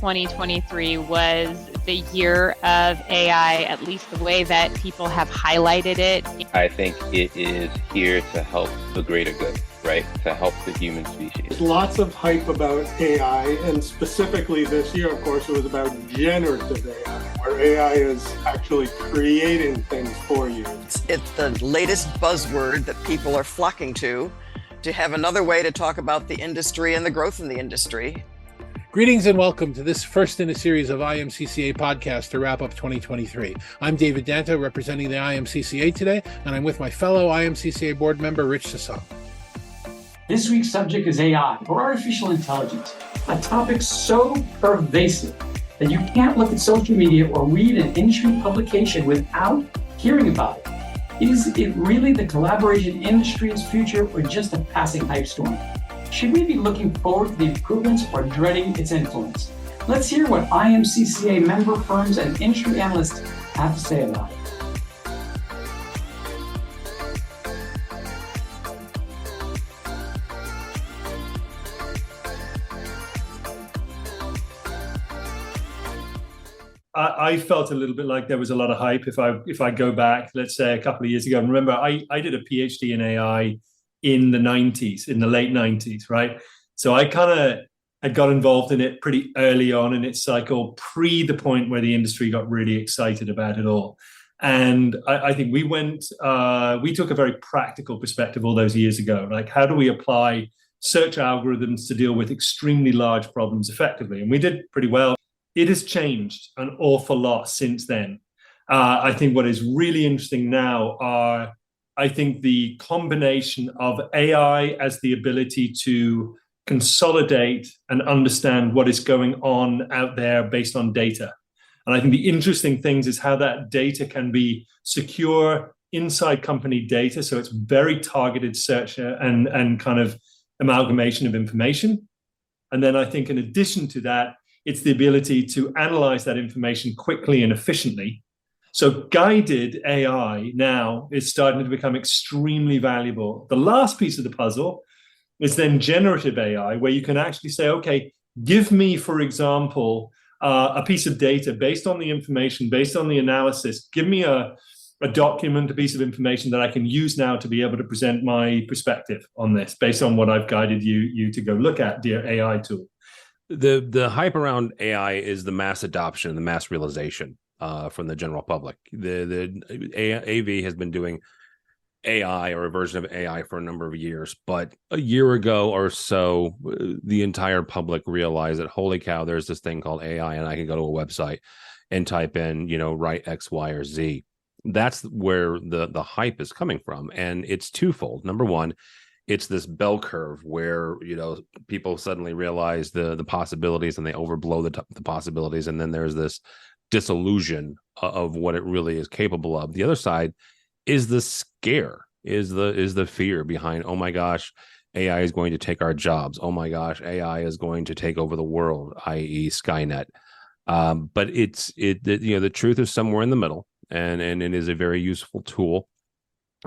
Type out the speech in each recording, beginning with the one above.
2023 was the year of AI, at least the way that people have highlighted it. I think it is here to help the greater good, right? To help the human species. There's lots of hype about AI, and specifically this year, of course, it was about generative AI, where AI is actually creating things for you. It's the latest buzzword that people are flocking to have another way to talk about the industry and the growth in the industry. Greetings and welcome to this first in a series of IMCCA podcasts to wrap up 2023. I'm David Danta, representing the IMCCA today, and I'm with my fellow IMCCA board member, Rich Sassong. This week's subject is AI, or artificial intelligence, a topic so pervasive that you can't look at social media or read an industry publication without hearing about it. Is it really the collaboration industry's future or just a passing hype storm? Should we be looking forward to the improvements or dreading its influence? Let's hear what IMCCA member firms and industry analysts have to say about it. I felt a little bit like there was a lot of hype if I go back, let's say a couple of years ago. And remember, I did a PhD in AI in the 90s, in the late 90s, right? So I kind of had got involved in it pretty early on in its cycle, pre the point where the industry got really excited about it all. And I think we took a very practical perspective all those years ago. Like, how do we apply search algorithms to deal with extremely large problems effectively? And we did pretty well. It has changed an awful lot since then. I think what is really interesting now are, I think, the combination of AI as the ability to consolidate and understand what is going on out there based on data. And I think the interesting things is how that data can be secure inside company data. So it's very targeted search and kind of amalgamation of information. And then I think in addition to that, it's the ability to analyze that information quickly and efficiently. So guided AI now is starting to become extremely valuable. The last piece of the puzzle is then generative AI, where you can actually say, okay, give me, for example, a piece of data based on the information, based on the analysis. Give me a document, a piece of information that I can use now to be able to present my perspective on this based on what I've guided you to go look at, dear AI tool. The hype around AI is the mass adoption, the mass realization from the general public. The AV has been doing AI or a version of AI for a number of years, but a year ago or so, the entire public realized that, holy cow, there's this thing called AI, and I can go to a website and type in, write X, Y, or Z. That's where the hype is coming from, and it's twofold. Number one, it's this bell curve where, people suddenly realize the possibilities and they overblow the possibilities. And then there's this disillusion of what it really is capable of. The other side is the scare, is the fear behind, oh my gosh, AI is going to take our jobs. Oh my gosh, AI is going to take over the world, i.e. Skynet. But the truth is somewhere in the middle, and it is a very useful tool.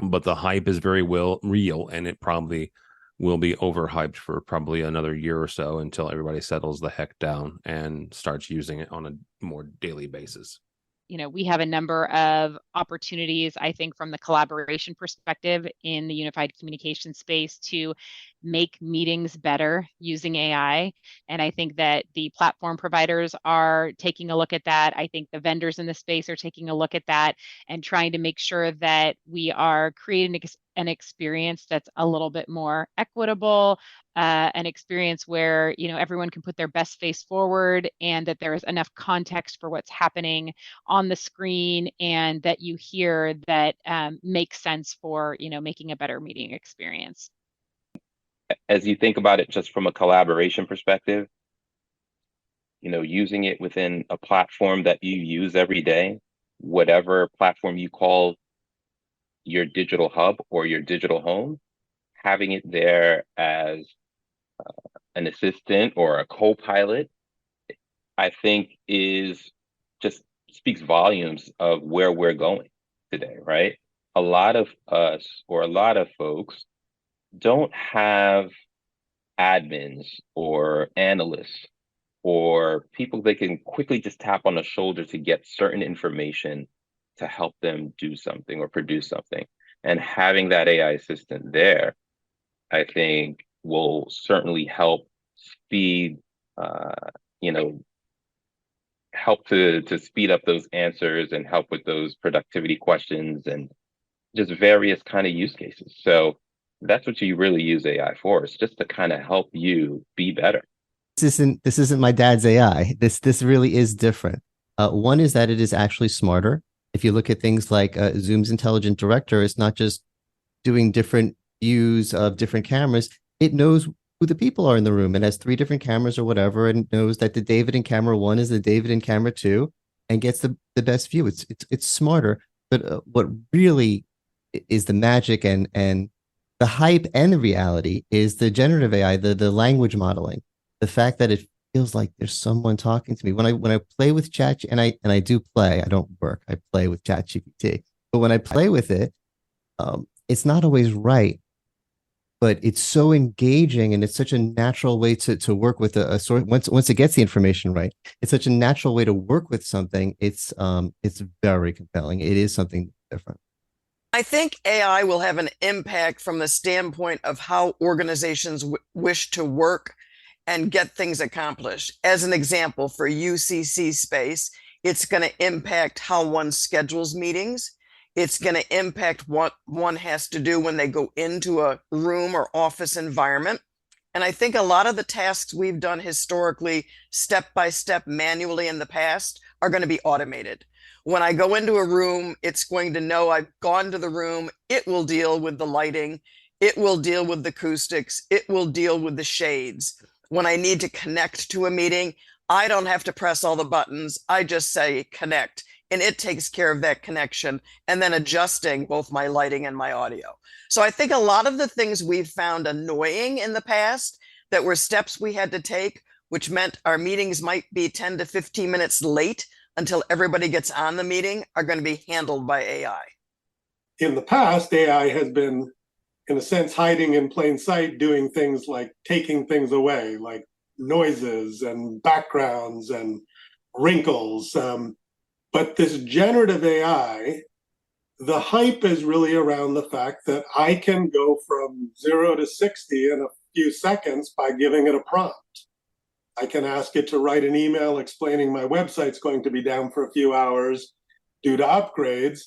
But the hype is very real, and it probably will be overhyped for probably another year or so until everybody settles the heck down and starts using it on a more daily basis. We have a number of opportunities, I think, from the collaboration perspective in the unified communication space to make meetings better using AI. And I think that the platform providers are taking a look at that. I think the vendors in the space are taking a look at that and trying to make sure that we are creating an experience that's a little bit more equitable, an experience where, everyone can put their best face forward and that there is enough context for what's happening on the screen and that you hear that makes sense for, making a better meeting experience. As you think about it, just from a collaboration perspective, using it within a platform that you use every day, whatever platform you call your digital hub or your digital home, having it there as an assistant or a co-pilot, I think just speaks volumes of where we're going today, right? A lot of us, or a lot of folks, don't have admins or analysts or people they can quickly just tap on the shoulder to get certain information to help them do something or produce something. And having that AI assistant there, I think, will certainly help speed, you know, help to speed up those answers and help with those productivity questions and just various kind of use cases. So that's what you really use AI for. It's just to kind of help you be better. This isn't my dad's AI. This really is different. One is that it is actually smarter. If you look at things like Zoom's intelligent director, it's not just doing different views of different cameras. It knows who the people are in the room and has 3 different cameras or whatever, and knows that the David in camera 1 is the David in camera 2, and gets the best view. It's smarter. But what really is the magic and the hype and the reality is the generative AI, the language modeling, the fact that it feels like there's someone talking to me. When I play with Chat, and I do play, I don't work, I play with ChatGPT. But when I play with it, it's not always right, but it's so engaging, and it's such a natural way to work with a source. Once it gets the information right, it's such a natural way to work with something. It's very compelling. It is something different. I think AI will have an impact from the standpoint of how organizations wish to work and get things accomplished. As an example, for UCC space, it's going to impact how one schedules meetings. It's going to impact what one has to do when they go into a room or office environment. And I think a lot of the tasks we've done historically, step by step, manually in the past, are going to be automated. When I go into a room, it's going to know I've gone to the room. It will deal with the lighting. It will deal with the acoustics. It will deal with the shades. When I need to connect to a meeting, I don't have to press all the buttons. I just say connect, and it takes care of that connection and then adjusting both my lighting and my audio. So I think a lot of the things we've found annoying in the past that were steps we had to take, which meant our meetings might be 10 to 15 minutes late until everybody gets on the meeting, are going to be handled by AI. In the past, AI has been, in a sense, hiding in plain sight, doing things like taking things away, like noises and backgrounds and wrinkles. But this generative AI, the hype is really around the fact that I can go from 0 to 60 in a few seconds by giving it a prompt. I can ask it to write an email explaining my website's going to be down for a few hours due to upgrades.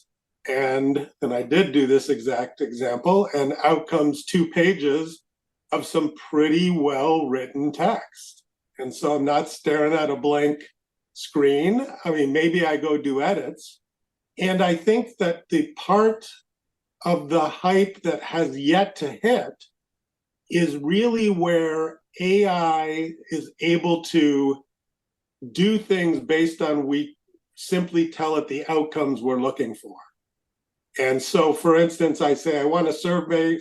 And then I did do this exact example, and out comes 2 pages of some pretty well-written text. And so I'm not staring at a blank screen. I mean, maybe I go do edits. And I think that the part of the hype that has yet to hit is really where AI is able to do things based on we simply tell it the outcomes we're looking for. And so, for instance, I say I want to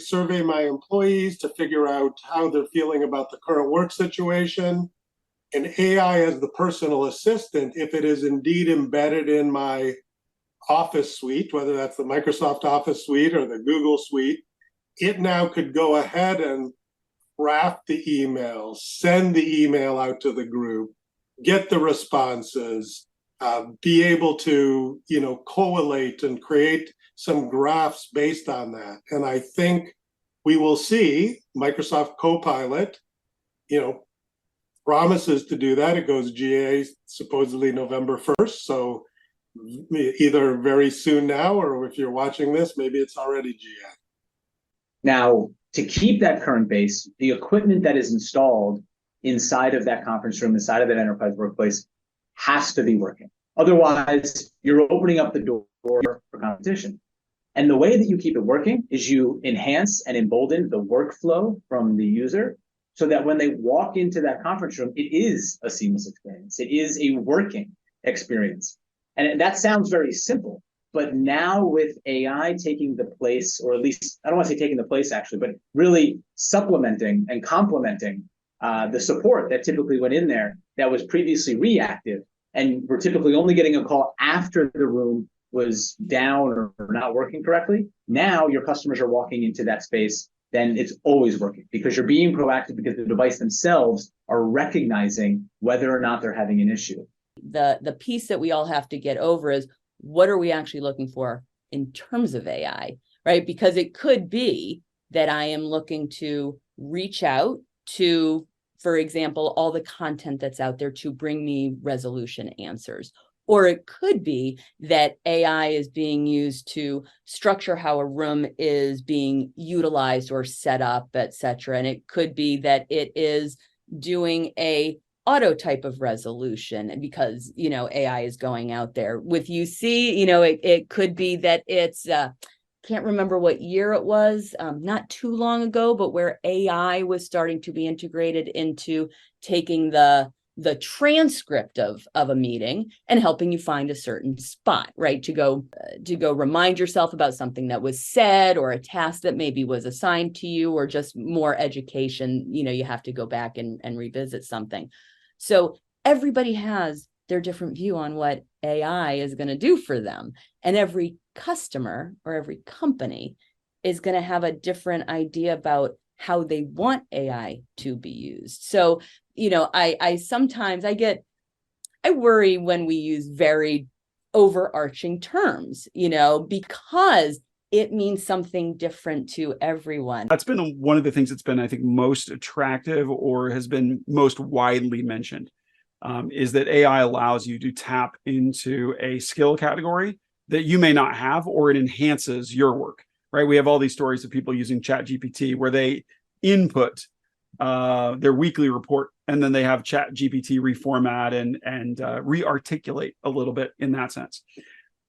survey my employees to figure out how they're feeling about the current work situation. And AI as the personal assistant, if it is indeed embedded in my Office suite, whether that's the Microsoft Office suite or the Google suite, it now could go ahead and craft the email, send the email out to the group, get the responses, be able to, collate and create some graphs based on that. And I think we will see Microsoft Copilot, promises to do that. It goes GA supposedly November 1st. So either very soon now, or if you're watching this, maybe it's already GA. Now, to keep that current base, the equipment that is installed inside of that conference room, inside of that enterprise workplace, has to be working. Otherwise, you're opening up the door for competition. And the way that you keep it working is you enhance and embolden the workflow from the user so that when they walk into that conference room, it is a seamless experience. It is a working experience. And that sounds very simple, but now with AI taking the place, or at least, I don't want to say taking the place actually, but really supplementing and complementing the support that typically went in there that was previously reactive, and we're typically only getting a call after the room was down or not working correctly. Now your customers are walking into that space then it's always working because you're being proactive because the device themselves are recognizing whether or not they're having an issue. The piece that we all have to get over is, what are we actually looking for in terms of AI, right? Because it could be that I am looking to reach out to, for example, all the content that's out there to bring me resolution answers. Or it could be that AI is being used to structure how a room is being utilized or set up, et cetera. And it could be that it is doing a auto type of resolution because, AI is going out there. With UC, it could be that it's, can't remember what year it was, not too long ago, but where AI was starting to be integrated into taking the transcript of a meeting and helping you find a certain spot, right? To go remind yourself about something that was said or a task that maybe was assigned to you, or just more education, you have to go back and revisit something. So everybody has their different view on what AI is going to do for them. And every customer or every company is going to have a different idea about how they want AI to be used. So, I sometimes I worry when we use very overarching terms, because it means something different to everyone. That's been one of the things that's been, I think, most attractive or has been most widely mentioned, is that AI allows you to tap into a skill category that you may not have, or it enhances your work, right? We have all these stories of people using ChatGPT where they input their weekly report, and then they have ChatGPT reformat and re-articulate a little bit in that sense.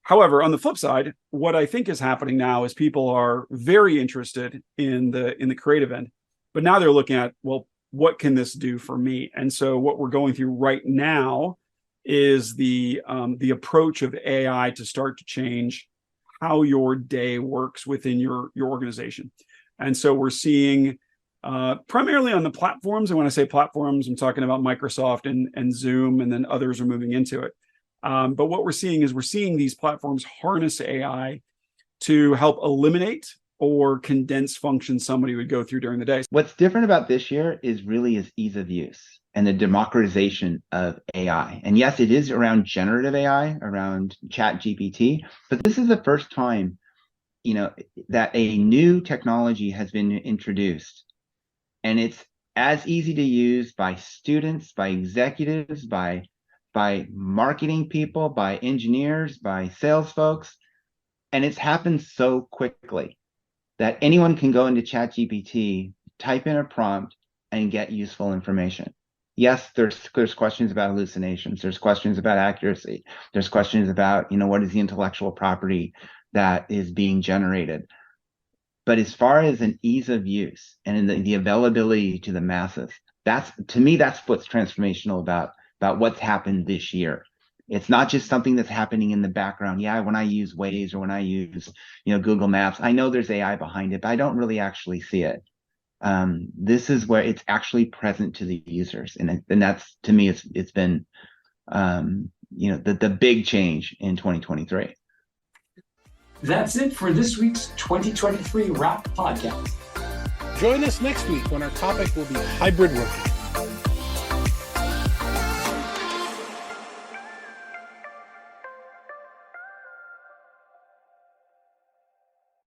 However, on the flip side, what I think is happening now is people are very interested in the creative end, but now they're looking at, well, what can this do for me? And so what we're going through right now is the approach of AI to start to change how your day works within your organization. And so we're seeing primarily on the platforms, and when I say platforms, I'm talking about Microsoft and Zoom, and then others are moving into it. But what we're seeing is these platforms harness AI to help eliminate or condense functions somebody would go through during the day. What's different about this year is ease of use and the democratization of AI. And yes, it is around generative AI, around ChatGPT, but this is the first time, that a new technology has been introduced. And it's as easy to use by students, by executives, by marketing people, by engineers, by sales folks. And it's happened so quickly that anyone can go into ChatGPT, type in a prompt, and get useful information. Yes, there's questions about hallucinations. There's questions about accuracy. There's questions about, what is the intellectual property that is being generated. But as far as an ease of use and the availability to the masses, that's what's transformational about what's happened this year. It's not just something that's happening in the background. Yeah, when I use Waze or when I use, Google Maps, I know there's AI behind it, but I don't really actually see it. This is where it's actually present to the users, and that's, to me, it's been, the big change in 2023. That's it for this week's 2023 Wrap podcast. Join us next week when our topic will be hybrid working.